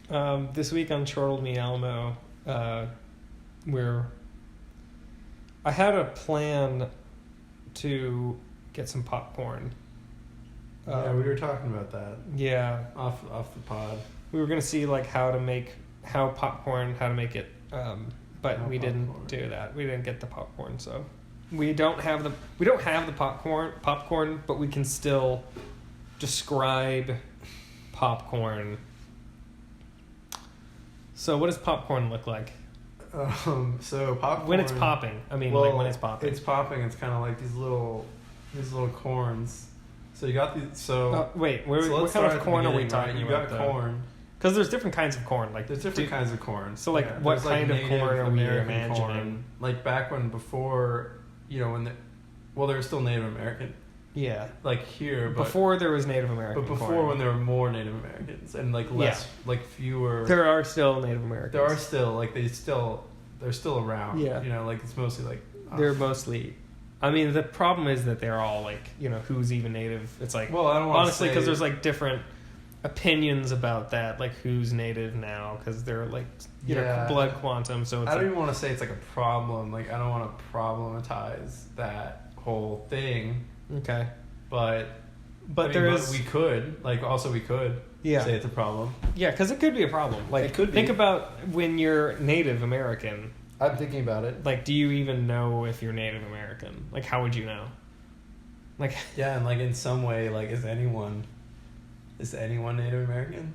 This week on Chortle Me Elmo, I had a plan to get some popcorn. Yeah, we were talking about that. Yeah. Off the pod. We were gonna see how to make it, but we didn't do that. We didn't get the popcorn, so we don't have the popcorn, but we can still describe popcorn. So what does popcorn look like? So popcorn, when it's popping. I mean, when it's popping. It's popping. It's kind of like these little corns. So you got these. So wait, what kind of corn are we talking about? You got corn. Because there's different kinds of corn. There's different kinds of corn. So what kind of corn are we imagining? Corn. Like back before, there was still Native American. Yeah. Like here, but before there was Native American. But before corn. When there were more Native Americans and less, fewer. There are still Native Americans. There are still they're still around. Yeah. It's mostly they're mostly. I mean, the problem is that they're all who's even Native. It's like, well, I don't want honestly, because there's different opinions about that, who's Native now, because they're blood quantum. So it's I don't even want to say it's a problem. I don't want to problematize that whole thing. Okay. But we could say it's a problem. Yeah, because it could be a problem. It could be. Think about when you're Native American. I'm thinking about it. Do you even know if you're Native American? How would you know? Yeah, and in some way, is anyone Native American?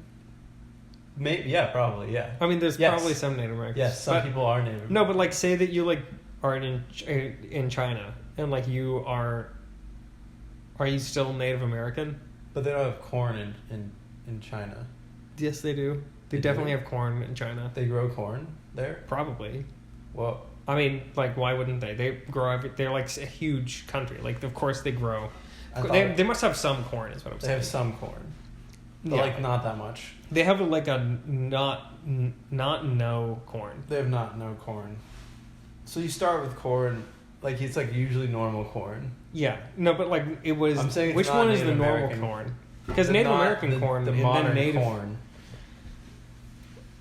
Maybe, yeah, probably, yeah. I mean, there's probably some Native Americans. Yes, some people are Native. No, but say that you are in China and you are you still Native American? But they don't have corn in China. Yes, they do. They definitely have corn in China. They grow corn there? Probably. Well, I mean, why wouldn't they? They grow they're a huge country. Of course they grow. They must have some corn, is what I'm saying. They have some corn. But not that much. They have a not no corn. They have not no corn. So you start with corn, it's usually normal corn. Yeah. No, but it was. I'm saying which one is the normal corn? Because Native American corn the and modern then Native corn.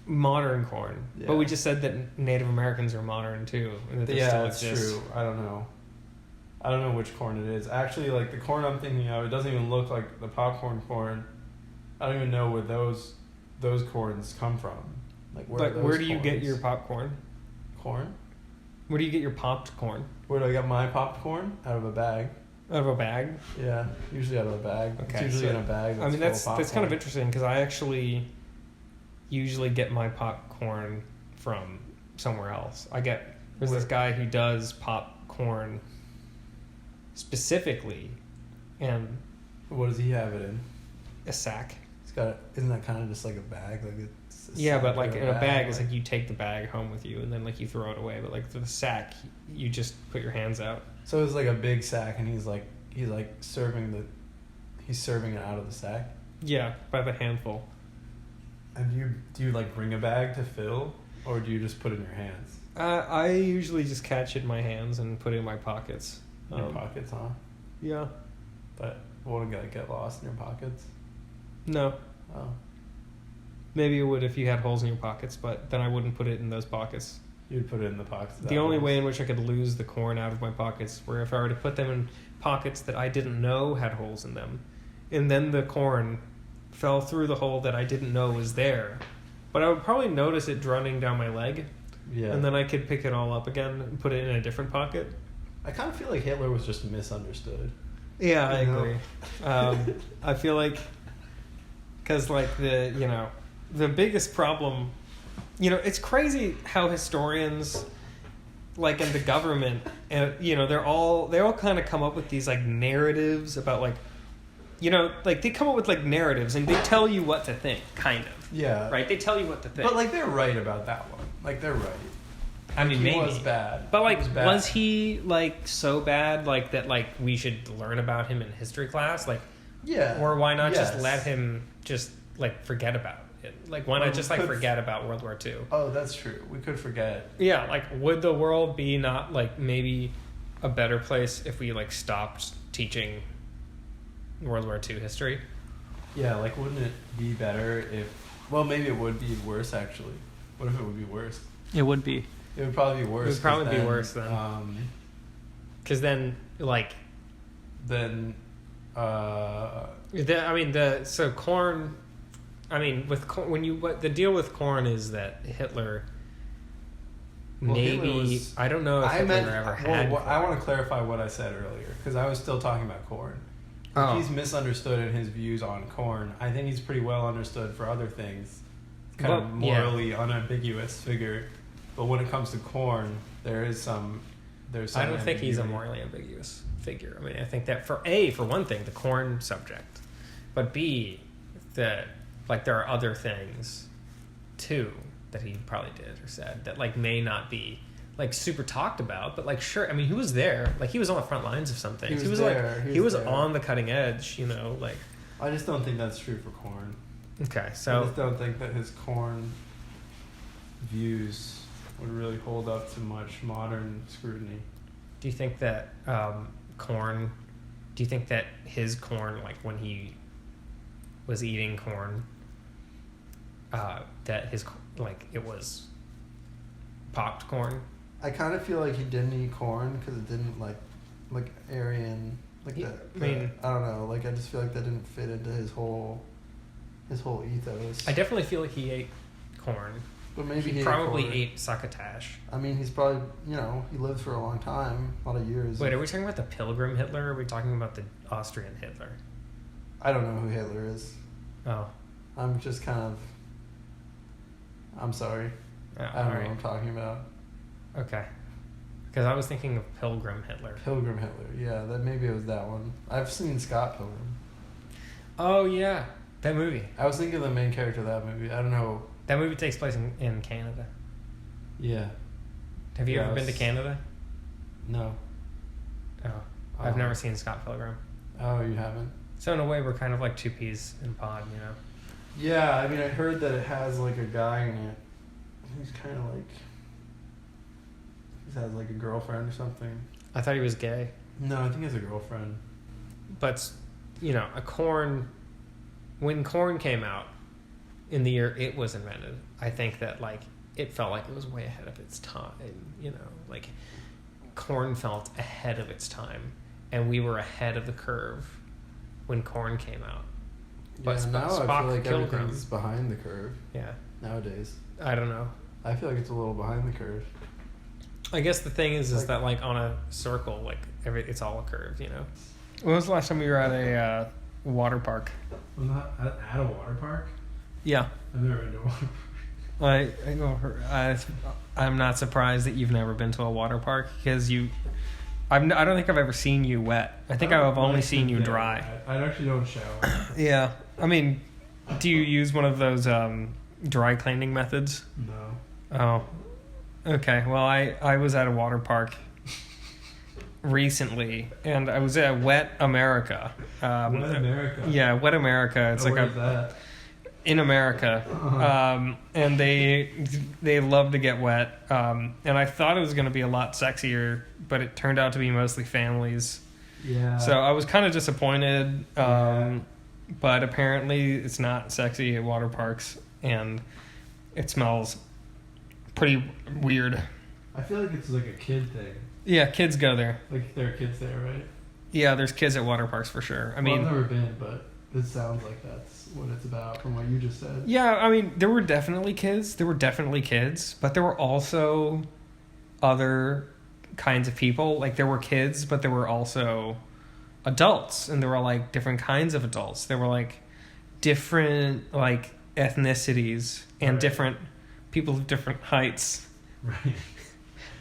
Modern corn. Yeah. But we just said that Native Americans are modern too. And that that's true. I don't know which corn it is. Actually, the corn I'm thinking of, it doesn't even look like the popcorn corn. I don't even know where those corns come from. Where do you get your popcorn? Corn? Where do you get your popped corn? Where do I get my popped corn? Out of a bag. Out of a bag? Yeah, usually out of a bag. Okay, it's usually in a bag. That's kind of interesting because I actually usually get my popcorn from somewhere else. There's this guy who does popcorn specifically, and what does he have it in? A sack. Isn't that kind of just a bag? But in a bag, it's you take the bag home with you and then you throw it away. But the sack, you just put your hands out. So it's a big sack, and he's serving it out of the sack. Yeah, by the handful. And do you bring a bag to fill, or do you just put it in your hands? I usually just catch it in my hands and put it in my pockets. In your pockets, huh? Yeah. But won't it get lost in your pockets? No. Oh. Maybe it would if you had holes in your pockets, but then I wouldn't put it in those pockets. You'd put it in the pockets. The only way in which I could lose the corn out of my pockets were if I were to put them in pockets that I didn't know had holes in them, and then the corn fell through the hole that I didn't know was there. But I would probably notice it running down my leg. Yeah. And then I could pick it all up again and put it in a different pocket. I kind of feel like Hitler was just misunderstood. Yeah, I agree. I feel like... Because, the biggest problem... it's crazy how historians, in the government, they all kind of come up with these, narratives about, they come up with, narratives, and they tell you what to think, kind of. Yeah. Right? They tell you what to think. But, they're right about that one. They're right. I mean, maybe. He was bad. But, was he, so bad, that, we should learn about him in history class? Yeah. Or why not just let him just, forget about it? Why not just, forget about World War II? Oh, that's true. We could forget. Yeah, would the world be not, maybe a better place if we, stopped teaching World War II history? Yeah, wouldn't it be better if Well, maybe it would be worse, actually. What if it would be worse? It would be. It would probably be worse. It would probably be worse then. Because then, like... Then... So Corn... I mean, the deal with Corn is that Hitler... Maybe... I don't know if Hitler ever had Corn. I want to clarify what I said earlier, because I was still talking about Corn. If he's misunderstood in his views on Corn, I think he's pretty well understood for other things. Kind of morally unambiguous figure. But when it comes to Corn, there's some I don't think he's a morally ambiguous figure. I mean, I think that for one thing, the Corn subject, but B, that like there are other things too that he probably did or said that like may not be like super talked about, but like sure, I mean he was there, like he was on the front lines of something. He was on the cutting edge, you know, like. I just don't think that's true for Corn. Okay, so I just don't think that his Corn views would really hold up to much modern scrutiny. Do you think that Corn? Do you think that his Corn, like when he was eating corn, that his like it was popped corn? I kind of feel like he didn't eat corn because it didn't like Aryan like that. I mean, I don't know. Like I just feel like that didn't fit into his whole ethos. I definitely feel like he ate corn. But maybe he probably ate succotash. I mean, he's probably he lived for a long time, a lot of years. Wait, are we talking about the Pilgrim Hitler? Or are we talking about the Austrian Hitler? I don't know who Hitler is. Oh. I'm just kind of. I'm sorry. Oh, I don't know what I'm talking about. Okay. Because I was thinking of Pilgrim Hitler. Pilgrim Hitler, yeah. Maybe it was that one. I've seen Scott Pilgrim. Oh, yeah. That movie. I was thinking of the main character of that movie. I don't know. That movie takes place in Canada. Yeah. Have you ever been to Canada? No. Oh. I've never seen Scott Pilgrim. Oh, you haven't? So in a way, we're kind of like two peas in a pod, you know? Yeah, I mean, I heard that it has like a guy in it. He's kind of like... He has like a girlfriend or something. I thought he was gay. No, I think he has a girlfriend. But, when corn came out in the year it was invented, I think that like it felt like it was way ahead of its time. Like corn felt ahead of its time, and we were ahead of the curve when corn came out. But now Spock I feel like Pilgrim everything's behind the curve. Yeah. Nowadays. I don't know. I feel like it's a little behind the curve. I guess the thing is that like on a circle, like it's all a curve, you know. When was the last time you were at a water park? I'm not at a water park. Yeah. I've never been to a water park. I'm not surprised that you've never been to a water park because I don't think I've ever seen you wet. I think I've only seen you dry. I actually don't shower. Yeah. I mean, do you use one of those dry cleaning methods? No. Oh. Okay. Well, I was at a water park recently, and I was at Wet America. Wet America? Yeah, Wet America. It's where's that? In America. Uh-huh. And they love to get wet. And I thought it was going to be a lot sexier, but it turned out to be mostly families. Yeah. So I was kind of disappointed. But apparently it's not sexy at water parks, and it smells pretty weird. I feel like it's like a kid thing. Yeah, kids go there. Like there are kids there, right? Yeah, there's kids at water parks for sure. I've never been, but it sounds like that's what it's about from what you just said. Yeah, I mean, there were definitely kids, but there were also other kinds of people. Like, there were kids, but there were also adults, and there were, like, different kinds of adults. There were, like, different, like, ethnicities and different people of different heights. Right.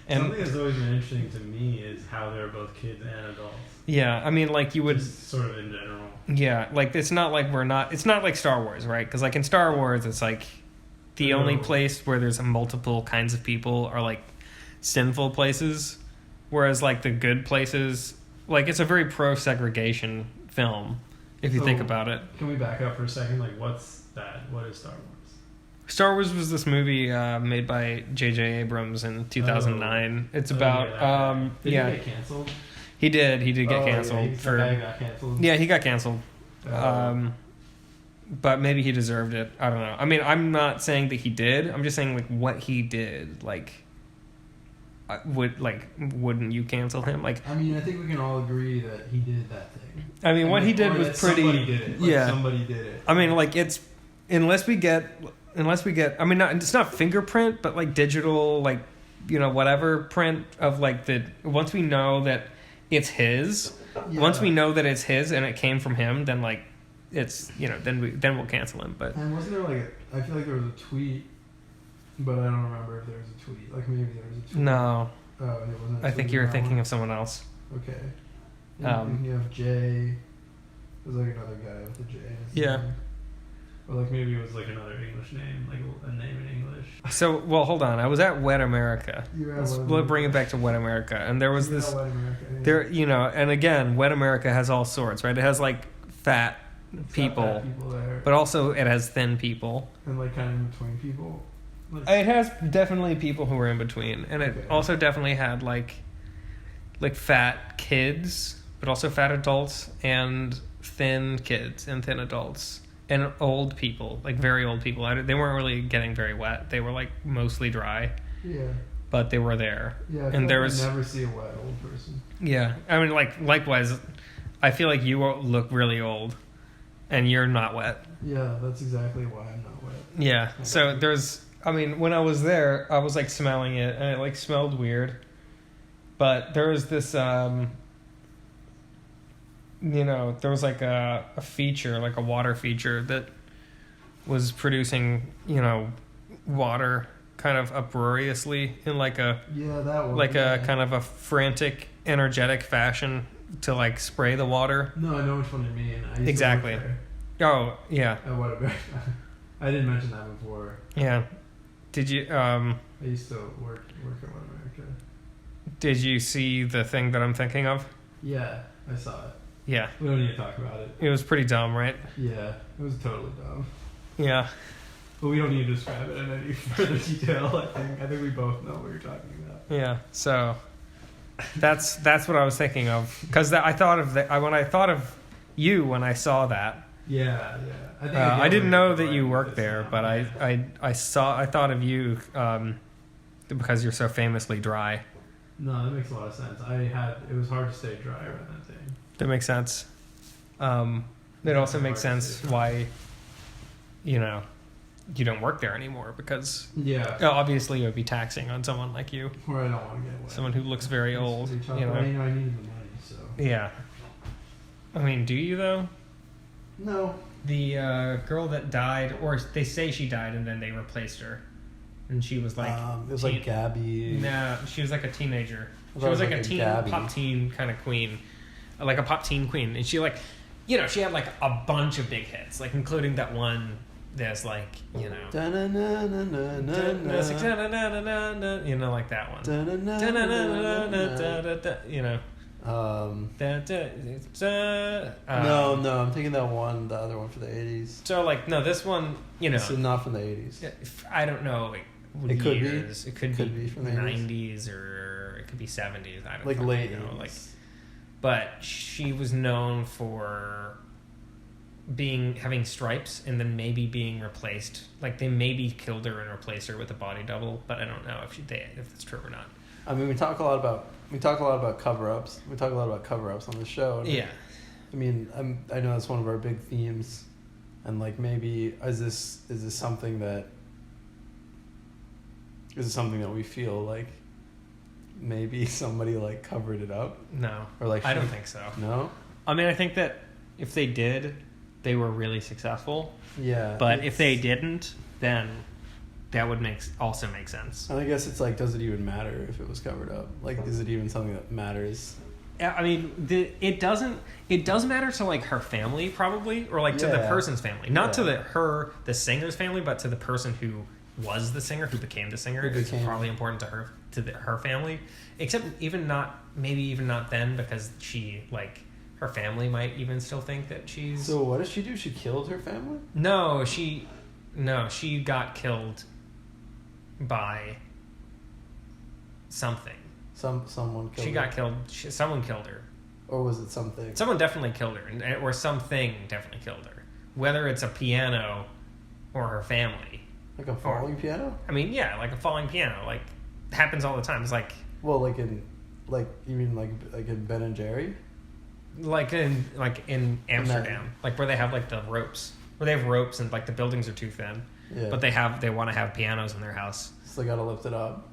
And something that's always been interesting to me is how they're both kids and adults. Yeah, I mean, like, you would... Just sort of in general. Yeah, like, it's not like Star Wars, right? Because, like, in Star Wars, it's, like, the only place where there's multiple kinds of people are, like, sinful places. Whereas, like, the good places... Like, it's a very pro-segregation film, if you think about it. Can we back up for a second? Like, what's that? What is Star Wars? Star Wars was this movie made by J.J. Abrams in 2009. It's about... Did he get canceled? He did get canceled. Yeah, he got canceled. Yeah, he got canceled. but maybe he deserved it. I don't know. I mean, I'm not saying that he did. I'm just saying like what he did. Like, wouldn't you cancel him? Like, I mean, I think we can all agree that he did that thing. I mean, what he did was pretty. Somebody did it. Like, yeah, somebody did it. I mean, like it's unless we get. I mean, it's not fingerprint, but like digital, like, you know, whatever print of like once we know that it's his, once we know that it's his and it came from him, then like it's, you know, then we'll cancel him. But and wasn't there like I feel like there was a tweet, but I don't remember if there was a tweet. Like maybe there was a tweet. No. Oh, it wasn't. I think you're thinking of someone else. Okay. You have Jay. There's like another guy with a J. Yeah. Or like maybe it was like another English name, like a name in English. So, well, hold on. I was at Wet America. Let's bring it back to Wet America. And there was this... Wet America, yeah. There, you know, and again, Wet America has all sorts, right? It has like fat people there. But also it has thin people. And like kind of in between people. Like, it has definitely people who are in between. And it also definitely had like fat kids, but also fat adults and thin kids and thin adults. And old people, like very old people. They weren't really getting very wet. They were like mostly dry. Yeah. But they were there. Yeah, I and there was never see a wet old person. Yeah. I mean, like likewise, I feel like you look really old and you're not wet. Yeah, that's exactly why I'm not wet. Yeah. So when I was there, I was like smelling it and it like smelled weird. But there was this you know, there was like a feature, like a water feature that was producing, you know, water kind of uproariously in like a a kind of a frantic, energetic fashion to like spray the water. No, I know which one you mean. Exactly. Oh, yeah. I didn't mention that before. Yeah. Did you I used to work at What America. Did you see the thing that I'm thinking of? Yeah, I saw it. Yeah. We don't need to talk about it. It was pretty dumb, right? Yeah, it was totally dumb. Yeah. But we don't need to describe it in any further detail, I think we both know what you're talking about. Yeah, so that's what I was thinking of. Because I thought of when I thought of you when I saw that. Yeah. I didn't know that you worked there, but I thought of you because you're so famously dry. No, that makes a lot of sense. It was hard to stay dry around that thing. That makes sense. It also makes sense why, you know, you don't work there anymore because obviously it would be taxing on someone like you. Or I don't want to get away. Someone who looks very old. You know? I needed the money, so. Yeah. I mean, do you though? No. The girl that died, or they say she died and then they replaced her. And she was like... it was like Gabby. No, she was like a teenager. She was like a teen, Gabby. Pop teen kind of queen. Like a pop teen queen. And she like, you know, she had like a bunch of big hits. Like including that one that's like, you know... You know, like that one. You know. No, I'm thinking that one, the other one for the 80s. So like, no, this one, you know... It's not from the 80s. I don't know, like, it could be. It could be from the 90s or it could be 70s. I don't like late know. 80s. Like, but she was known for having stripes and then maybe being replaced. Like they maybe killed her and replaced her with a body double, but I don't know if that's true or not. I mean, we talk a lot about cover-ups. We talk a lot about cover-ups on the show. Yeah. I mean, I know that's one of our big themes, and like maybe is this something that we feel like maybe somebody like covered it up? No, or like I don't think so. No, I mean I think that if they did, they were really successful. Yeah, but if they didn't, then that would also make sense. And I guess it's like, does it even matter if it was covered up? Like, is it even something that matters? I mean, it doesn't. It does matter to like her family, probably, or like to the person's family, not to the singer's family, but to the person who was the singer, who became the singer. It's probably important to her, her family. Except maybe even not then, because she like her family might even still think that she's. So what did she do? She killed her family? No, she got killed by something. Someone killed her. She got killed. Someone killed her. Or was it something? Someone definitely killed her, or something definitely killed her. whether it's a piano or her family. Like a falling piano? I mean, yeah, like a falling piano. Like, happens all the time. It's like... Well, you mean like in Ben and Jerry? Like in Amsterdam. Like, where they have, like, the ropes. Where they have ropes and, like, the buildings are too thin. Yeah. But they want to have pianos in their house. So they got to lift it up.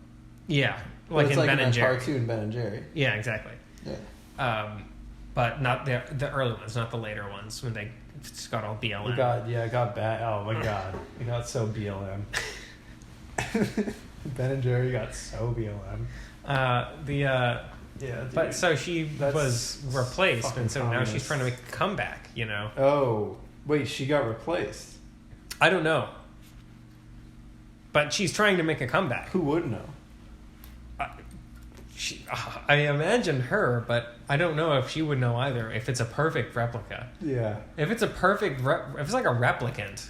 Yeah. Like in Ben and Jerry. Cartoon Ben and Jerry. Yeah, exactly. Yeah. But not the early ones, not the later ones, when they just got all BLM. It got bad. Oh, my God. It got so BLM. Ben and Jerry got so BLM. But so she was replaced, and so communist. Now she's trying to make a comeback, you know? Oh, wait, she got replaced? I don't know. But she's trying to make a comeback. Who would know? I imagine her, but I don't know if she would know either. If it's a perfect replica, yeah. If it's a perfect, if it's like a replicant,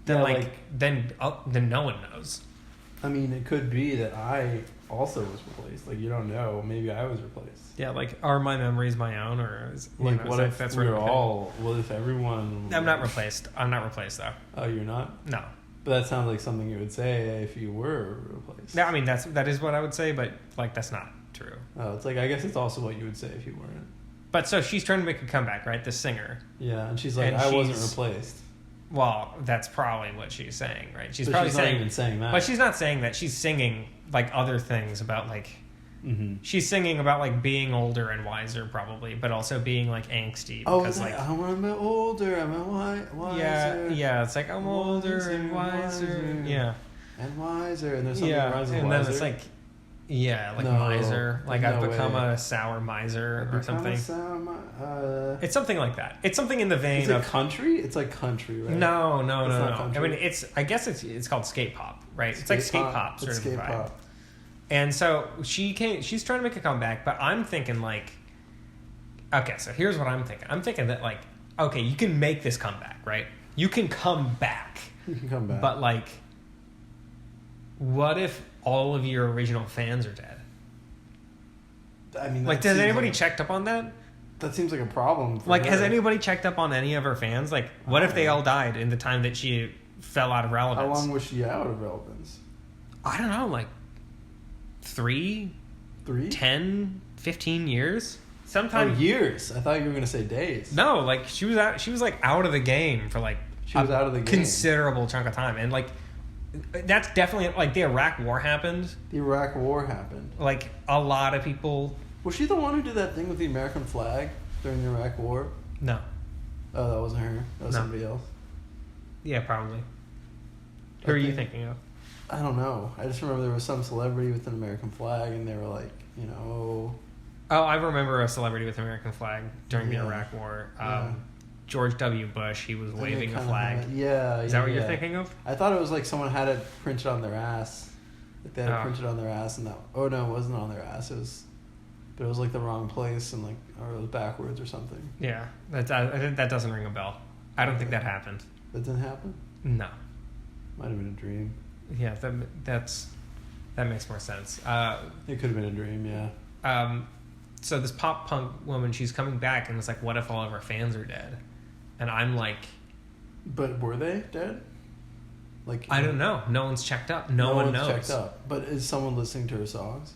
then then no one knows. I mean, it could be that I also was replaced. Like, you don't know. Maybe I was replaced. Yeah, like, are my memories my own, or what if that's we're all? What if everyone? I'm not replaced. I'm not replaced though. Oh, you're not? No. But that sounds like something you would say if you were replaced. No, I mean that is what I would say, but like that's not true. Oh, it's like I guess it's also what you would say if you weren't. But so she's trying to make a comeback, right? The singer. Yeah, and she's like, I wasn't replaced. Well, that's probably what she's saying, right? She's not even saying that. But she's not saying that. She's singing like other things about like. Mm-hmm. She's singing about like being older and wiser, probably, but also being like angsty. Because, I'm older, I'm wiser. Yeah. It's like I'm older and wiser. Yeah. And wiser, and there's something that rhymes with and wiser. Then it's like. Yeah, like miser. Like I've become a sour miser or something. It's something like that. It's something in the vein of country. It's like country, right? No. I mean, I guess it's called skate pop, right? It's like skate pop sort of vibe. Pop. And so she's trying to make a comeback, but I'm thinking like, okay, so here's what I'm thinking. I'm thinking that like, okay, you can make this comeback, right? You can come back. You can come back. But like, what if all of your original fans are dead? I mean, like, has anybody checked up on that? That seems like a problem. Like, has anybody checked up on any of her fans? Like, what if they all died in the time that she fell out of relevance? How long was she out of relevance? I don't know, like 3, 10, 15 years? Sometime. Oh, years. I thought you were going to say days. No, like she was like out of the game for like out of the game. Considerable chunk of time, and like that's definitely like the Iraq War happened. Like a lot of people. Was she the one who did that thing with the American flag during the Iraq War? No. Oh, that wasn't her. That was somebody else. Yeah, probably. Who are you thinking of? I don't know. I just remember there was some celebrity with an American flag, and they were like, you know. Oh, I remember a celebrity with an American flag during the Iraq War. George W. Bush, he was waving a flag. Is that what you're thinking of? I thought it was like someone had it printed on their ass. Like they had it printed on their ass, and that. Oh no, it wasn't on their ass. But it was like the wrong place, and like, or it was backwards or something. Yeah, that doesn't ring a bell. I don't think that happened. That didn't happen? No. Might have been a dream. Yeah, that makes more sense. It could have been a dream, yeah. So this pop punk woman, she's coming back, and it's like, what if all of our fans are dead? And I'm like... But were they dead? Like I don't know. No one's checked up. No one knows. Checked up. But is someone listening to her songs?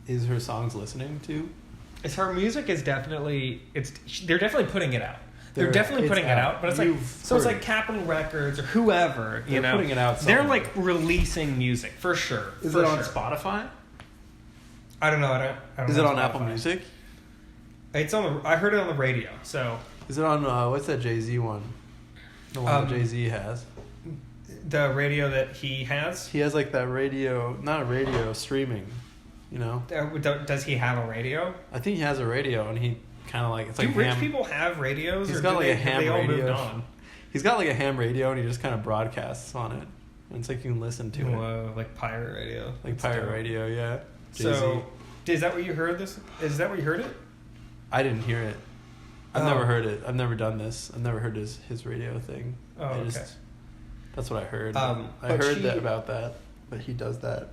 Is her songs listening to? Her music is definitely... They're definitely putting it out. They're definitely putting it out, but it's like... So it's like Capitol Records or whoever, you know. They're putting it out somewhere. They're like releasing music, for sure. Is it on Spotify? I don't know. I don't Is it on Apple Music? It's on I heard it on the radio, so... Is it on, what's that Jay-Z one? The one that Jay-Z has? The radio that he has? He has like that radio, not a radio, streaming, you know? Does he have a radio? I think he has a radio, and he kind of like... It's like do rich people have radios? He's got like a ham radio. Moved on? He's got like a ham radio, and he just kind of broadcasts on it. And it's like you can listen to it. Whoa, like pirate radio. Like pirate radio, yeah. Jay-Z. So, is that what you heard this? Is that where you heard it? I didn't hear it. I've never heard it. I've never done this. I've never heard his radio thing. Oh, okay. That's what I heard. I heard about that, but he does that.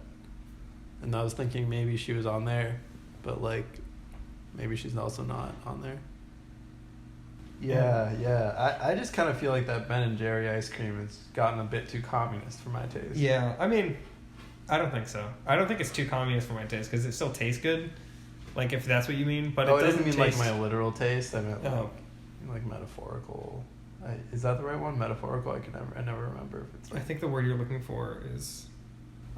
And I was thinking maybe she was on there, but like, maybe she's also not on there. Yeah. I just kind of feel like that Ben and Jerry ice cream has gotten a bit too communist for my taste. Yeah, I mean, I don't think so. I don't think it's too communist for my taste because it still tastes good. Like, if that's what you mean, but it doesn't mean taste... like my literal taste. I meant like metaphorical. Is that the right one? Metaphorical? I never remember if it's. I think the word you're looking for is.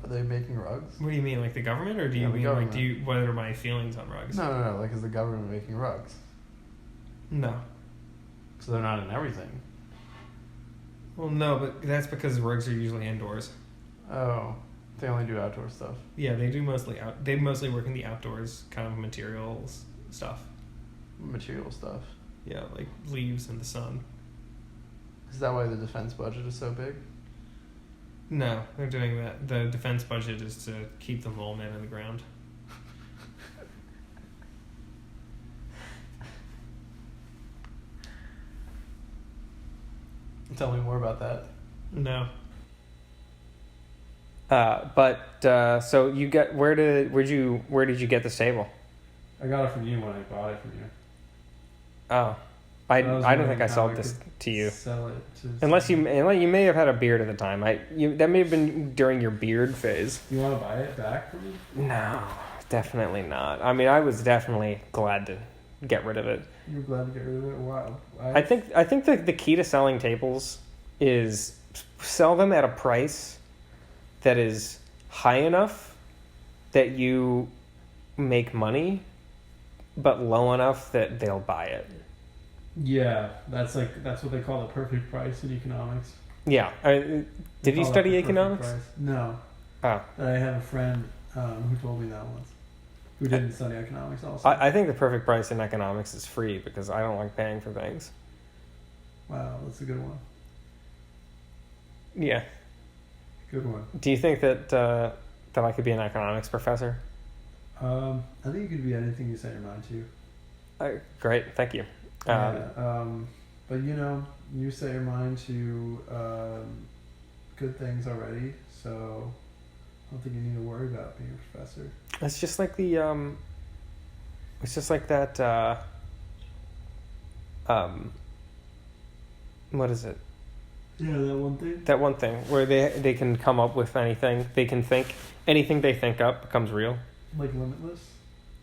Are they making rugs? What do you mean, like the government, or do you mean government. like what are my feelings on rugs? No. Like, is the government making rugs? No. So they're not in everything. Well, no, but that's because rugs are usually indoors. Oh, they only do outdoor stuff. Yeah, they do mostly They mostly work in the outdoors kind of materials stuff. Material stuff. Yeah, like leaves in the sun. Is that why the defense budget is so big? No, they're doing that. The defense budget is to keep the mole men in the ground. Tell me more about that. No. So you get where did you get this table? I got it from you when I bought it from you. Oh, I don't think I sold this to you. Sell it unless you may have had a beard at the time. That may have been during your beard phase. You want to buy it back from me? No, definitely not. I mean, I was definitely glad to get rid of it. You were glad to get rid of it? Wow. I think the key to selling tables is sell them at a price that is high enough that you make money, but low enough that they'll buy it. Yeah, that's what they call the perfect price in economics. Yeah. Did you study economics? No. Oh. I have a friend who told me that once. Who didn't study economics also. I think the perfect price in economics is free because I don't like paying for things. Wow, that's a good one. Yeah. Good one. Do you think that I could be an economics professor? I think you could be anything you set your mind to. Great, thank you. But you set your mind to good things already, so I don't think you need to worry about being a professor. It's just like it's just like that. What is it? Yeah, that one thing. That one thing where they can come up with anything. They can think anything they think up becomes real. Like Limitless.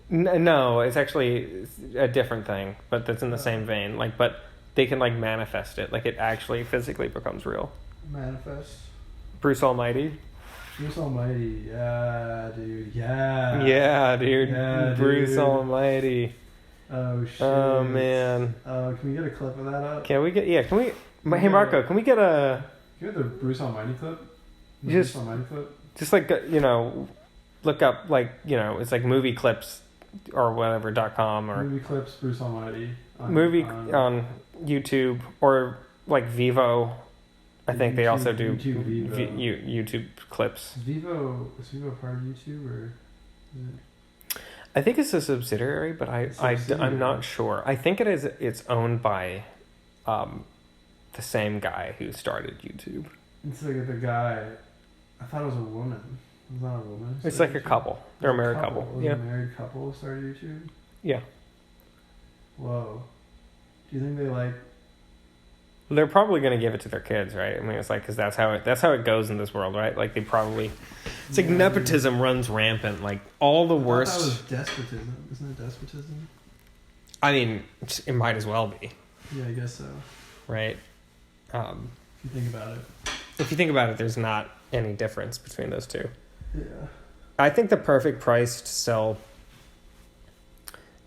No, it's actually a different thing, but that's in the same vein. But they can manifest it. Like it actually physically becomes real. Manifest. Bruce Almighty. Bruce Almighty, yeah, dude, yeah. Yeah, dude. Yeah, Bruce dude. Almighty. Oh shit. Oh man. Can we get a clip of that up? Can we get? Yeah, can we? Hey Marco, can we get a? Can we get the Bruce Almighty clip? Bruce Almighty clip. Just look up it's like movie clips or whatever.com or movie clips Bruce Almighty on YouTube or like Vivo. I think they also do YouTube clips. Is Vivo part of YouTube or? I think it's a subsidiary, but I'm not sure. I think it's owned by the same guy who started YouTube. It's like the guy. I thought it was a woman. It's not a woman. It's like a couple. They're a married couple. Yeah. A married couple who started YouTube? Yeah. Whoa. Do you think they like... They're probably going to give it to their kids, right? I mean, it's like, because that's how it goes in this world, right? Like, they probably... It's like nepotism runs rampant. Like, all the worst... That was despotism. Isn't it despotism? I mean, it might as well be. Yeah, I guess so. Right? If you think about it. If you think about it, there's not any difference between those two. Yeah. I think the perfect price to sell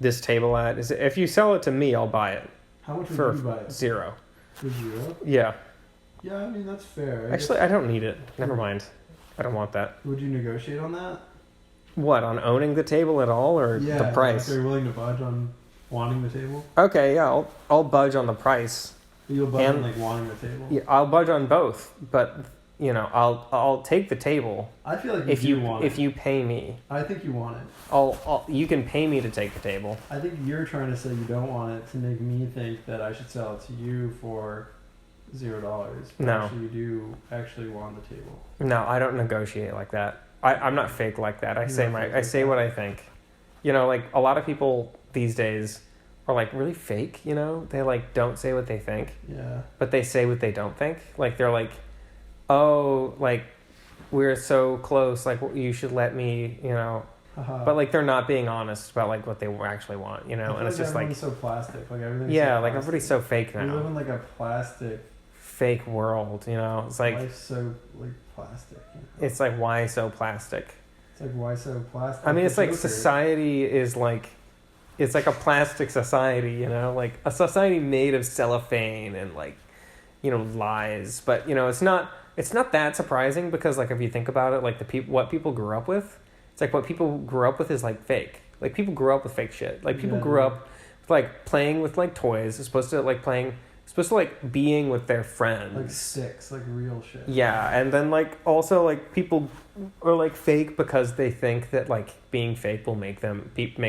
this table at is if you sell it to me, I'll buy it. How much would you buy it? $0. For $0? Yeah. Yeah, I mean, that's fair. Actually, I don't need it. Never mind. I don't want that. Would you negotiate on that? What, on owning the table at all or the price? Like, are you willing to budge on wanting the table? Okay, yeah, I'll budge on the price. You'll budge on wanting the table? Yeah, I'll budge on both, but I'll take the table. I feel like if you pay me. I think you want it. You can pay me to take the table. I think you're trying to say you don't want it to make me think that I should sell it to you for $0. No. Actually, you do actually want the table. No, I don't negotiate like that. I'm not fake like that. I say what I think. Like a lot of people these days are like really fake, you know? They like don't say what they think. Yeah. But they say what they don't think. Like they're like, oh, like we're so close, like you should let me, you know. But like they're not being honest about like what they actually want, you know. And it's just like so plastic, like everything's yeah, so like everybody's so fake now. We live in like a plastic fake world, you know. It's like life's so like plastic. You know? It's like why so plastic? It's like why so plastic? I mean, it's like society is like. It's like a plastic society, you know, like a society made of cellophane and like, you know, lies. But you know, it's not that surprising because like if you think about it, like what people grew up with, it's like what people grew up with is like fake. Like people grew up with fake shit. Like people grew up with, like playing with like toys. It's supposed to like being with their friends. Like sticks, like real shit. Yeah, and then like also like people are like fake because they think that like being fake will make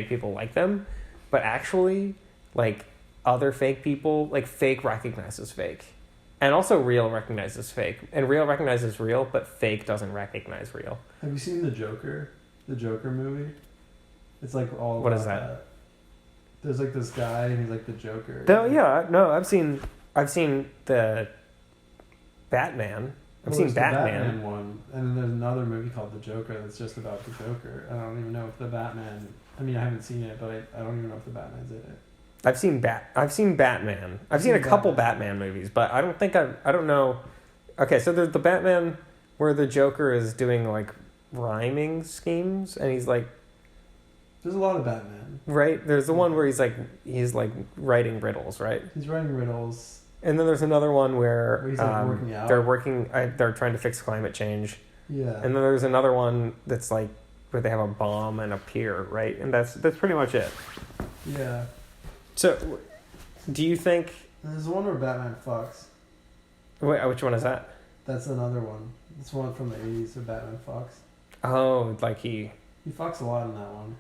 people like them. But actually, like, other fake people, like, fake recognizes fake. And also real recognizes fake. And real recognizes real, but fake doesn't recognize real. Have you seen The Joker? The Joker movie? It's, like, all What is that? There's, like, this guy, and he's, like, the Joker. I've seen the Batman. I've seen Batman. The Batman one. And then there's another movie called The Joker that's just about the Joker. I don't even know if the Batman... I mean, I haven't seen it, but I don't even know if the Batman's in it. I've seen Batman. I've seen a couple Batman movies, but I don't know. Okay, so there's the Batman where the Joker is doing like rhyming schemes, and he's like. There's a lot of Batman. Right? There's the one where he's like writing riddles, right? He's writing riddles. And then there's another one where he's like working out. They're trying to fix climate change. Yeah. And then there's another one that's like where they have a bomb and a pier, right? And that's pretty much it. Yeah. So, do you think... There's one where Batman fucks. Wait, which one is that? That's another one. It's one from the 80s where Batman fucks. Oh, like he... He fucks a lot in that one.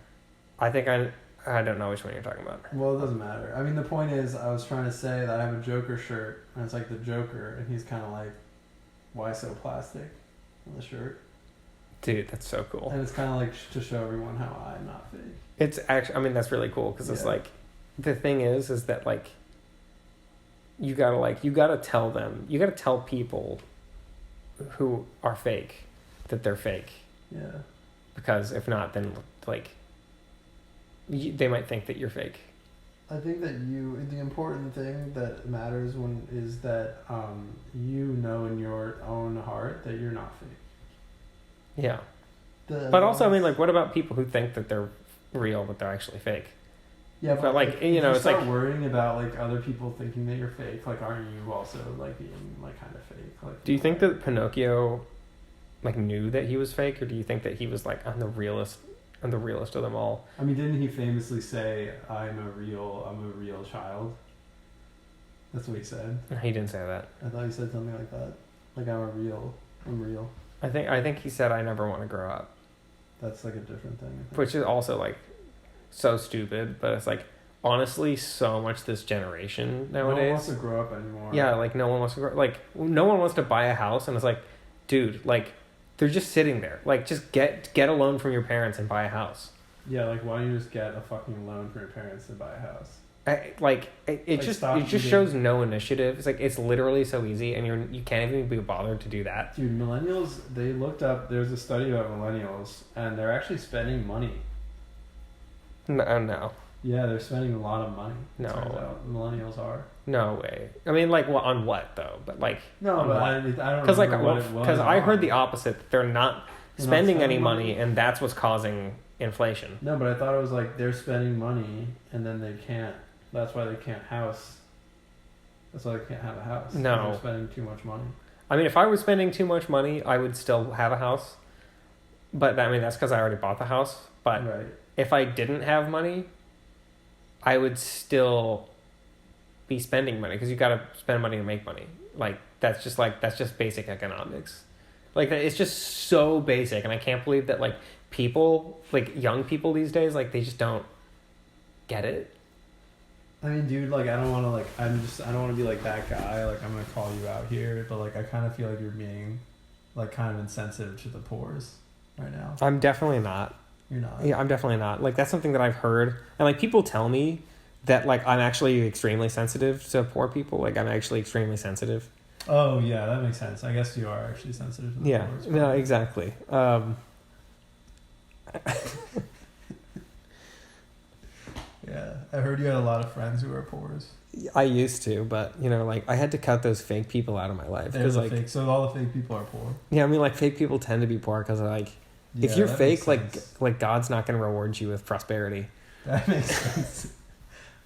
I think I don't know which one you're talking about. Well, it doesn't matter. I mean, the point is, I was trying to say that I have a Joker shirt, and it's like the Joker, and he's kind of like, why so plastic on the shirt? Dude, that's so cool. And it's kind of like to show everyone how I'm not fake. It's actually, I mean, that's really cool because it's like, the thing is that like, you gotta tell people who are fake that they're fake. Yeah. Because if not, then like, they might think that you're fake. I think that the important thing that matters is that you know in your own heart that you're not fake. Yeah. But also, I mean, like, what about people who think that they're real, but they're actually fake? Yeah, but like, you know, it's like... worrying about, like, other people thinking that you're fake, like, aren't you also, like, being, like, kind of fake? Like, do you think that Pinocchio, like, knew that he was fake, or do you think that he was, like, I'm the realest of them all? I mean, didn't he famously say, I'm a real child? That's what he said. He didn't say that. I thought he said something like that. Like, I'm real. I think he said, I never want to grow up. That's like a different thing. Which is also like so stupid, but it's like honestly so much this generation nowadays. No one wants to grow up anymore. Yeah, like no one wants to grow. Like no one wants to buy a house, and it's like, dude, like they're just sitting there. Like just get a loan from your parents and buy a house. Yeah, like why don't you just get a fucking loan from your parents to buy a house? It just shows no initiative. It's like it's literally so easy, and you can't even be bothered to do that. Dude, millennials, they looked up. There's a study about millennials, and they're actually spending money. No. Yeah, they're spending a lot of money. No, turns out millennials are. No way. I mean, like, well, on what though? But like, no, but I don't because because I heard the opposite. They're not spending any money, and that's what's causing inflation. No, but I thought it was like they're spending money, and then they can't. That's why they can't house. That's why they can't have a house. No. They're spending too much money. I mean, if I was spending too much money, I would still have a house. But I mean, that's because I already bought the house. But if I didn't have money, I would still be spending money because you got to spend money to make money. Like that's just basic economics. Like it's just so basic, and I can't believe that like people, like young people these days, like they just don't get it. I mean, dude, like, I don't want to be, like, that guy, like, I'm going to call you out here, but, like, I kind of feel like you're being, like, kind of insensitive to the poors right now. I'm definitely not. You're not? Yeah, I'm definitely not. Like, that's something that I've heard, and, like, people tell me that like I'm actually extremely sensitive to poor people. Like I'm actually extremely sensitive. Oh yeah, that makes sense. I guess you are actually sensitive to the Yeah, poor. no, exactly. Yeah, I heard you had a lot of friends who are poors. I used to, but you know, like I had to cut those fake people out of my life because like fake. So all the fake people are poor. Yeah, I mean, like fake people tend to be poor because like if you're fake, like God's not going to reward you with prosperity. That makes sense.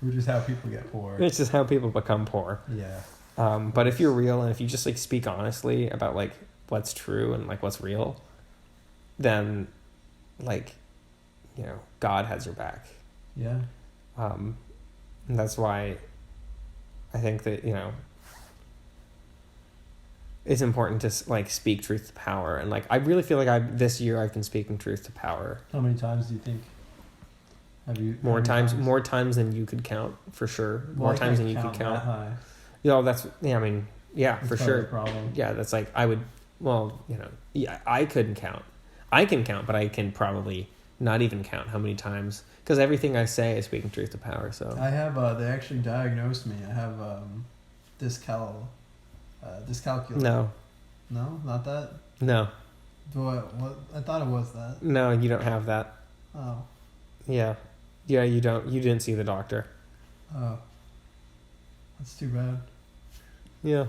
Which is how people get poor. It's just how people become poor. Yeah. But if you're real and if you just like speak honestly about like what's true and like what's real, then like, you know, God has your back. Yeah. And that's why I think that, you know, it's important to like speak truth to power. And like, I really feel like this year I've been speaking truth to power. How many times do you think? More times than you could count, for sure. More times than you could count. You know, I mean, yeah, for sure. Problem. Yeah, that's like, I couldn't count. I can count, but I can probably not even count how many times, because everything I say is speaking truth to power. So I have, they actually diagnosed me. I have dyscalculia. No, not that. No. What? I thought it was that. No, you don't have that. Oh. Yeah, you don't. You didn't see the doctor. Oh. That's too bad. Yeah.